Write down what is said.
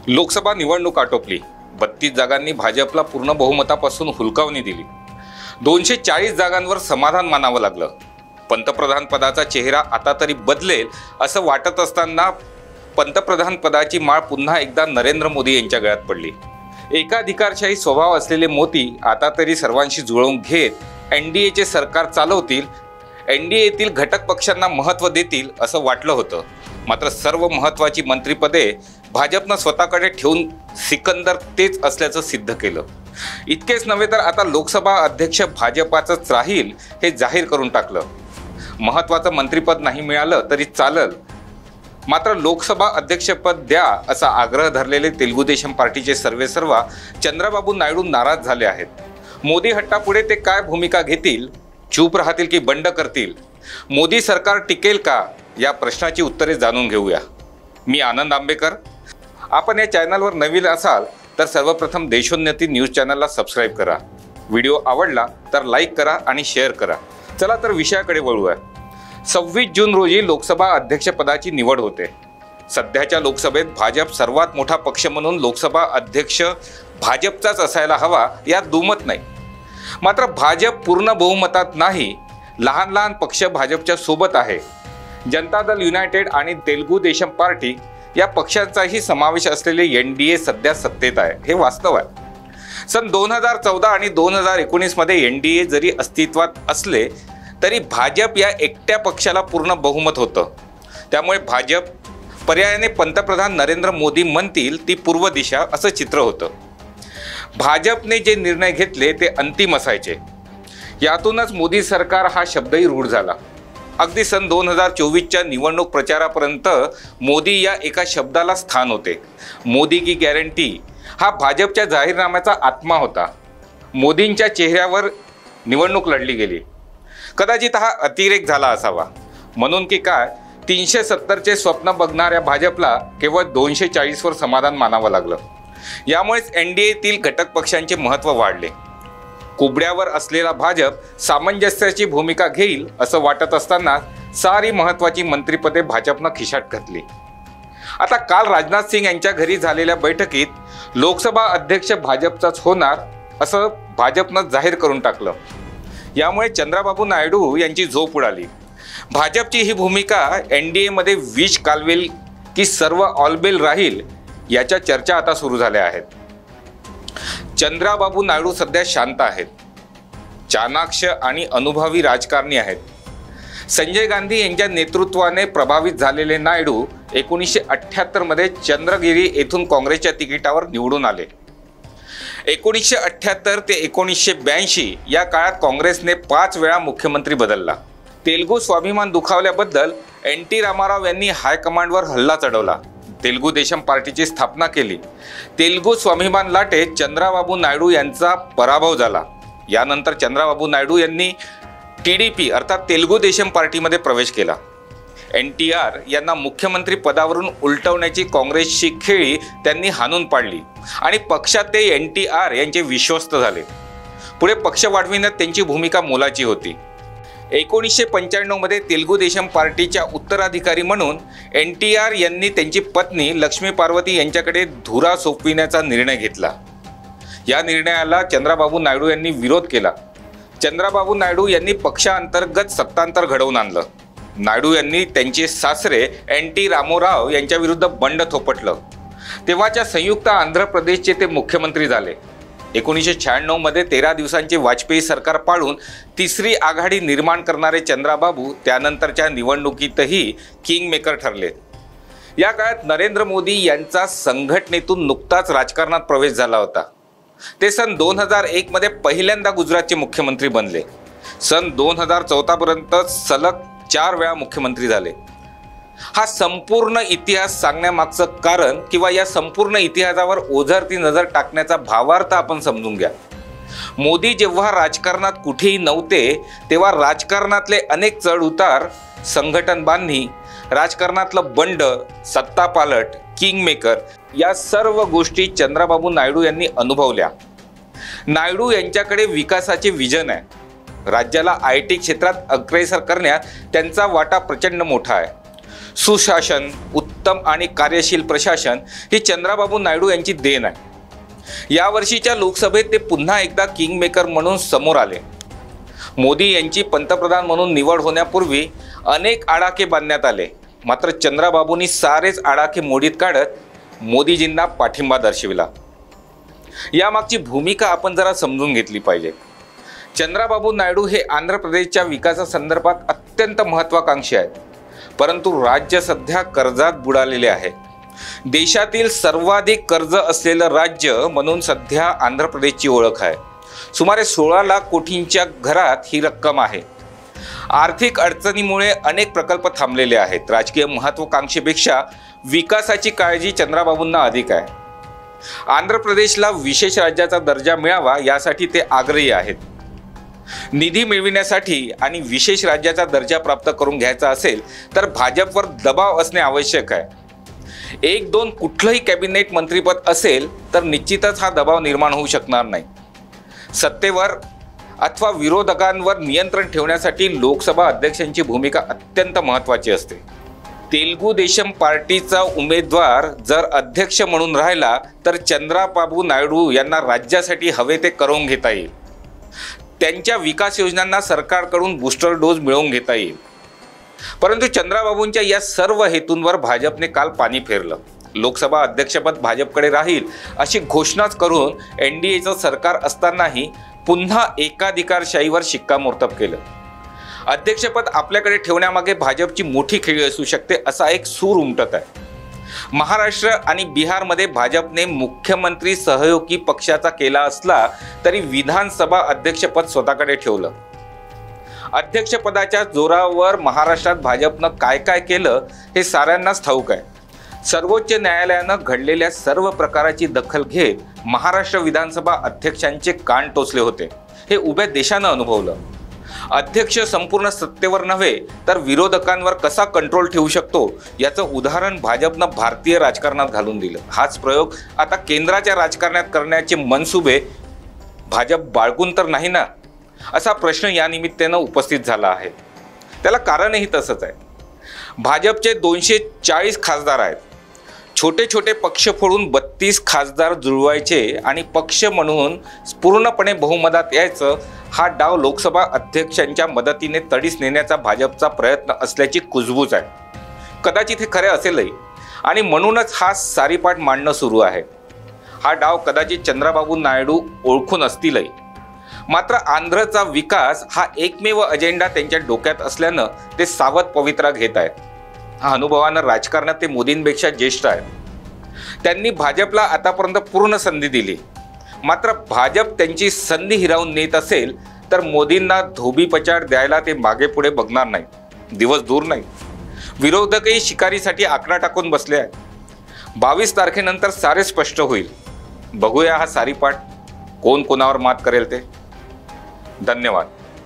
लोकसभा निवडणूक आटोपली। 32 जागांनी भाजपला पूर्ण बहुमतापासून हुलकावणी दिली। 240 जागांवर समाधान मानावं लागलं। पंतप्रधान पदाचा चेहरा आता तरी बदलेल असं वाटत असताना पंतप्रधान पदाची माळ पुन्हा एकदा नरेंद्र मोदी यांच्या गळ्यात पडली। एकाधिकारशाही स्वभाव असलेले मोदी आता तरी सर्वांशी जुळवून घेत एनडीएचे सरकार चालवतील, एनडीएतील घटक पक्षांना महत्त्व देतील असं वाटलं होतं। मात्र सर्व महत्त्वाची मंत्रिपदे भाजपनं स्वतःकडे ठेवून सिकंदर तेच असल्याचं सिद्ध केलं। इतकेच नव्हे तर आता लोकसभा अध्यक्ष भाजपाचंच राहील हे जाहीर करून टाकलं। महत्त्वाचं मंत्रिपद नाही मिळालं तरी चालेल, मात्र लोकसभा अध्यक्षपद द्या असा आग्रह धरलेले तेलुगू देशम पार्टीचे सर्वेसर्वा चंद्राबाबू नायडू नाराज झाले आहेत। मोदी हट्टापुढे ते काय भूमिका घेतील, चूप राहतील की बंड करतील, मोदी सरकार टिकेल का, या प्रश्नाची उत्तरे जाणून घेऊया। मी आनंद आंबेकर। आपण या चॅनलवर नवीन असाल तर सर्वप्रथम देशोन्नती न्यूज चॅनलला सबस्क्राईब करा। व्हिडिओ आवडला तर लाईक करा आणि शेअर करा। चला तर विषयाकडे वळूया। 26 जून रोजी लोकसभा अध्यक्षपदाची निवड होते। सध्याच्या लोकसभेत भाजप सर्वात मोठा पक्ष म्हणून लोकसभा अध्यक्ष भाजपचाच असायला हवा यात दुमत नाही। मात्र भाजप पूर्ण बहुमतात नाही, लहान लहान पक्ष भाजपच्या सोबत आहे। जनता दल युनायटेड आणि तेलुगू देशम पार्टी या पक्षांचाही समावेश असलेले एनडीए सध्या सत्तेत आहे, हे वास्तव आहे। सन 2014 आणि 2019 मध्ये एनडीए जरी अस्तित्वात असले तरी भाजप या एकट्या पक्षाला पूर्ण बहुमत होतं। त्यामुळे भाजप पर्यायाने पंतप्रधान नरेंद्र मोदी म्हणतील ती पूर्व दिशा असं चित्र होतं। भाजपने जे निर्णय घेतले ते अंतिम असायचे। यातूनच मोदी सरकार हा शब्दही रूढ झाला। अगदी सन 2024च्या निवडणूक प्रचारापर्यंत मोदी या एका शब्दाला स्थान होते। मोदी की गॅरंटी हा भाजपच्या जाहीरनाम्याचा आत्मा होता। मोदींच्या चेहऱ्यावर निवडणूक लढली गेली। कदाचित हा अतिरेक झाला असावा, म्हणून की काय 370चे स्वप्न बघणाऱ्या भाजपला केवळ 240वर समाधान मानावं लागलं। यामुळेच एनडीएतील घटक पक्षांचे महत्त्व वाढले। कुबड्यावर असलेला भाजप सामंजस्याची भूमिका घेईल असं वाटत असताना सारी महत्त्वाची मंत्रिपदे भाजपनं खिशात घातली। आता काल राजनाथ सिंग यांच्या घरी झालेल्या बैठकीत लोकसभा अध्यक्ष भाजपचाच होणार असं भाजपनं जाहीर करून टाकलं। यामुळे चंद्राबाबू नायडू यांची झोप उडाली। भाजपची ही भूमिका एनडीएमध्ये विष कालवेल की सर्व ऑलबेल राहील याच्या चर्चा आता सुरू झाल्या आहेत। चंद्राबाबू नायडू सध्या शांत आहेत, चाणाक्ष आणि अनुभवी राजकारणी आहेत। संजय गांधी यांच्या नेतृत्वाने प्रभावित झालेले नायडू 1978 मध्ये चंद्रगिरी येथून काँग्रेसच्या तिकिटावर निवडून आले। 1978 ते 1982 या काळात काँग्रेसने 5 वेळा मुख्यमंत्री बदलला। तेलुगू स्वाभिमान दुखावल्याबद्दल एन.टी. रामाराव यांनी हायकमांडवर हल्ला चढवला। तेलुगू देशम पार्टीची स्थापना केली। तेलुगू स्वाभिमान लाटेत चंद्राबाबू नायडू यांचा पराभव झाला। यानंतर चंद्राबाबू नायडू यांनी टीडीपी अर्थात तेलुगू देशम पार्टीमध्ये प्रवेश केला। NTR यांना मुख्यमंत्री पदावरून उलटवण्याची काँग्रेसची खेळी त्यांनी हाणून पाडली आणि पक्षात ते NTR यांचे विश्वस्त झाले। पुढे पक्ष वाढविण्यात त्यांची भूमिका मोलाची होती। 1995 मध्ये तेलुगू देशम पार्टीच्या उत्तराधिकारी म्हणून NTR यांनी त्यांची पत्नी लक्ष्मी पार्वती यांच्याकडे धुरा सोपविण्याचा निर्णय घेतला। या निर्णयाला चंद्राबाबू नायडू यांनी विरोध केला। चंद्राबाबू नायडू यांनी पक्षांतर्गत सत्तांतर घडवून आणलं। नायडू यांनी त्यांचे सासरे NT रामाराव यांच्या विरुद्ध बंड थोपटलं। तेव्हाच्या संयुक्त आंध्र प्रदेशचे ते मुख्यमंत्री झाले। 1996 मध्ये 13 दिवसांचे वाजपेयी सरकार पाडून तिसरी आघाडी निर्माण करणारे चंद्राबाबू त्यानंतरच्या निवडणुकीतही किंगमेकर ठरले। या काळात नरेंद्र मोदी यांचा संघटनेतून नुकताच राजकारणात प्रवेश झाला होता। ते सन 2001 मध्ये पहिल्यांदा गुजरातचे मुख्यमंत्री बनले। सन 2014 पर्यंत सलग 4 वेळा मुख्यमंत्री झाले। हा संपूर्ण इतिहास सांगण्यामागचं कारण किंवा या संपूर्ण इतिहासावर ओझरती नजर टाकण्याचा भावार्थ आपण समजून घ्या। मोदी जेव्हा राजकारणात कुठेही नव्हते तेव्हा राजकारणातले अनेक चढ उतार, संघटन बांधणी, राजकारणातलं बंड, सत्तापालट, किंगमेकर या सर्व गोष्टी चंद्राबाबू नायडू यांनी अनुभवल्या। नायडू यांच्याकडे विकासाचे विजन आहे। राज्याला IT क्षेत्रात अग्रेसर करण्यात त्यांचा वाटा प्रचंड मोठा आहे। सुशासन, उत्तम आणि कार्यशील प्रशासन ही चंद्राबाबू नायडू यांची देण आहे। यावर्षीच्या लोकसभेत ते पुन्हा एकदा किंगमेकर म्हणून समोर आले। मोदी यांची पंतप्रधान म्हणून निवड होण्यापूर्वी अनेक आडाखे बांधण्यात आले, मात्र चंद्राबाबूंनी सारेच आडाखे मोडीत काढत मोदीजींना पाठिंबा दर्शविला। यामागची भूमिका आपण जरा समजून घेतली पाहिजे। चंद्राबाबू नायडू हे आंध्र प्रदेशच्या विकासासंदर्भात अत्यंत महत्त्वाकांक्षी आहेत, परंतु राज्य सध्या कर्जात बुडालेले आहे। देशातील सर्वाधिक कर्ज असलेलं राज्य म्हणून सध्या आंध्र प्रदेशची ओळख आहे। सुमारे 16 लाख कोटींच्या घरात ही रक्कम आहे। आर्थिक अडचणीमुळे अनेक प्रकल्प थांबलेले आहेत। राजकीय महत्त्वाकांक्षेपेक्षा विकासाची काळजी चंद्राबाबूंना अधिक आहे। आंध्र प्रदेशला विशेष राज्याचा दर्जा मिळावा यासाठी ते आग्रही आहेत। निधी मिळविण्यासाठी आणि विशेष राज्याचा दर्जा प्राप्त करून घ्यायचा असेल तर भाजपवर दबाव असणे आवश्यक आहे। 1-2 कुठलंही कॅबिनेट मंत्रीपद असेल तर निश्चितच हा दबाव निर्माण होऊ शकणार नाही। सत्तेवर अथवा विरोधकांवर नियंत्रण ठेवण्यासाठी लोकसभा अध्यक्षांची भूमिका अत्यंत महत्त्वाची असते। तेलुगू देशम पार्टीचा उमेदवार जर अध्यक्ष म्हणून राहिला तर चंद्राबाबू नायडू यांना राज्यासाठी हवे ते करून घेता येईल। त्यांच्या विकास योजनांना सरकारकडून बूस्टर डोस मिळवून घेता येईल। परंतु चंद्राबाबूंच्या या सर्व हेतूंवर भाजपने काल पाणी फेरलं। लोकसभा अध्यक्षपद भाजपकडे राहील अशी घोषणाच करून एनडीएचं सरकार असतानाही पुन्हा एकाधिकारशाहीवर शिक्कामोर्तब केलं। अध्यक्षपद आपल्याकडे ठेवण्यामागे भाजपची मोठी खेळी असू शकते असा एक सूर उमटत आहे। महाराष्ट्र आणि बिहारमध्ये भाजपने मुख्यमंत्री सहयोगी पक्षाचा केला असला तरी विधानसभा अध्यक्षपद स्वतःकडे ठेवलं। अध्यक्षपदाच्या जोरावर महाराष्ट्रात भाजपनं काय काय केलं हे साऱ्यांनाच ठाऊक आहे। सर्वोच्च न्यायालयानं घडलेल्या सर्व प्रकाराची दखल घेत महाराष्ट्र विधानसभा अध्यक्षांचे कान टोचले होते, हे उभ्या देशानं अनुभवलं। अध्यक्ष संपूर्ण सत्तेवर नव्हे तर विरोधकांवर कसा कंट्रोल ठेवू शकतो याचं उदाहरण भाजपनं भारतीय राजकारणात घालून दिलं। हाच प्रयोग आता केंद्राच्या राजकारणात करण्याचे मनसुबे भाजप बाळगून तर नाही ना, असा प्रश्न या निमित्तानं उपस्थित झाला आहे। त्याला कारणही तसंच आहे। भाजपचे 240 खासदार आहेत। छोटे छोटे पक्ष फोडून 32 खासदार जुळवायचे आणि पक्ष म्हणून पूर्णपणे बहुमतात यायचं, हा डाव लोकसभा अध्यक्षांच्या मदतीने तडीस नेण्याचा भाजपचा प्रयत्न असल्याची कुजबूज आहे। कदाचित हे खरे असेलही आणि म्हणूनच हा सारीपाट मांडणं सुरू आहे। हा डाव कदाचित चंद्राबाबू नायडू ओळखून असतीलही, मात्र आंध्रचा विकास हा एकमेव अजेंडा त्यांच्या डोक्यात असल्यानं ते सावध पवित्रा घेत आहेत। हा अनुभवानं राजकारणात ते मोदींपेक्षा ज्येष्ठ आहेत। त्यांनी भाजपला आतापर्यंत पूर्ण संधी दिली, मात्र भाजप त्यांची संधी हिरावून नेत असेल तर मोदींना धोबीपछाड द्यायला ते मागे पुढे बघणार नाही। दिवस दूर नाही, विरोधकही शिकारीसाठी आकडा टाकून बसले आहेत। 22 तारखेनंतर सारे स्पष्ट होईल। बघूया हा सारीपाट कोण कोणावर मात करेल ते। धन्यवाद।